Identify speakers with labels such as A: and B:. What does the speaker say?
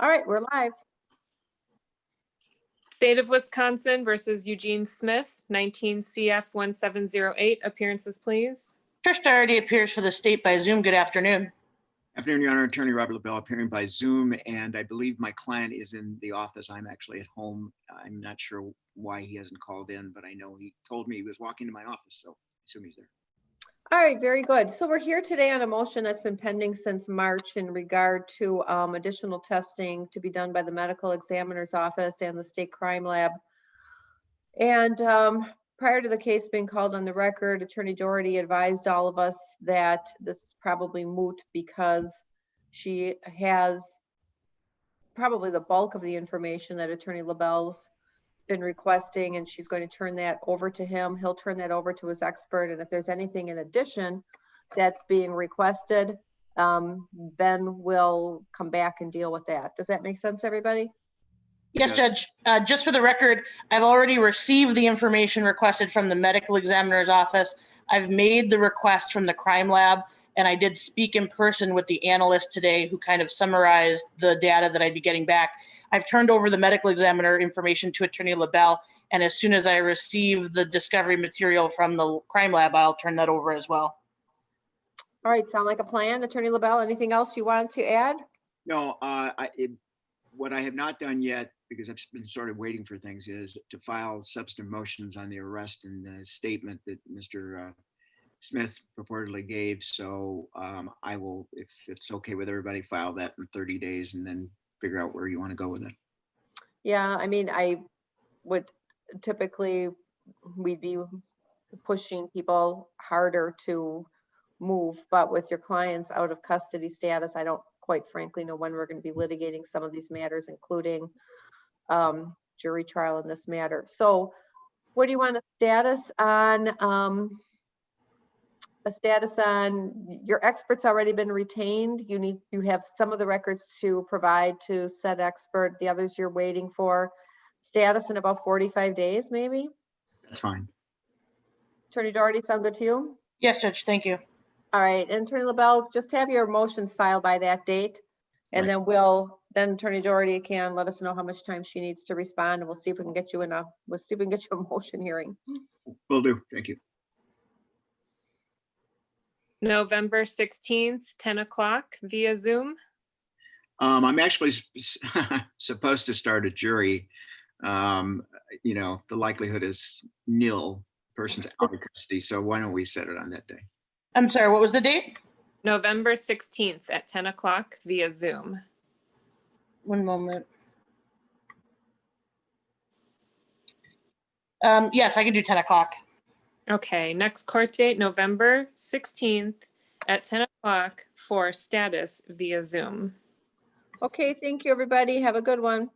A: All right, we're live.
B: State of Wisconsin versus Eugene Smith, 19 CF 1708. Appearances, please.
C: Trish Doherty appears for the state by Zoom. Good afternoon.
D: Afternoon, Your Honor. Attorney Robert LaBelle appearing by Zoom, and I believe my client is in the office. I'm actually at home. I'm not sure why he hasn't called in, but I know he told me he was walking to my office, so I assume he's there.
A: All right, very good. So we're here today on a motion that's been pending since March in regard to additional testing to be done by the medical examiner's office and the state crime lab. And prior to the case being called on the record, Attorney Doherty advised all of us that this is probably moot because she has probably the bulk of the information that Attorney LaBelle's been requesting, and she's going to turn that over to him. He'll turn that over to his expert, and if there's anything in addition that's being requested, then we'll come back and deal with that. Does that make sense, everybody?
C: Yes, Judge. Just for the record, I've already received the information requested from the medical examiner's office. I've made the request from the crime lab, and I did speak in person with the analyst today who kind of summarized the data that I'd be getting back. I've turned over the medical examiner information to Attorney LaBelle, and as soon as I receive the discovery material from the crime lab, I'll turn that over as well.
A: All right, sound like a plan. Attorney LaBelle, anything else you want to add?
D: No, what I have not done yet, because I've been sort of waiting for things, is to file substantive motions on the arrest and the statement that Mr. Smith purportedly gave. So I will, if it's okay with everybody, file that in 30 days and then figure out where you want to go with it.
A: Yeah, I mean, I would typically, we'd be pushing people harder to move, but with your clients out of custody status, I don't quite frankly know when we're going to be litigating some of these matters, including jury trial in this matter. So what do you want a status on? A status on your expert's already been retained. You have some of the records to provide to said expert. The others you're waiting for. Status in about 45 days, maybe?
D: That's fine.
A: Attorney Doherty, sound good to you?
C: Yes, Judge. Thank you.
A: All right, and Attorney LaBelle, just have your motions filed by that date, and
D: Right.
A: then Attorney Doherty can let us know how much time she needs to respond, and we'll see if we can get you a motion hearing.
D: Will do. Thank you.
B: November 16th, 10 o'clock via Zoom.
D: I'm actually supposed to start a jury. The likelihood is nil. Person's out of custody. So why don't we set it on that day?
C: I'm sorry, what was the date?
B: November 16th at 10 o'clock via Zoom.
C: One moment. Yes, I can do 10 o'clock.
B: Okay, next court date, November 16th at 10 o'clock for status via Zoom.
A: Okay, thank you, everybody. Have a good one.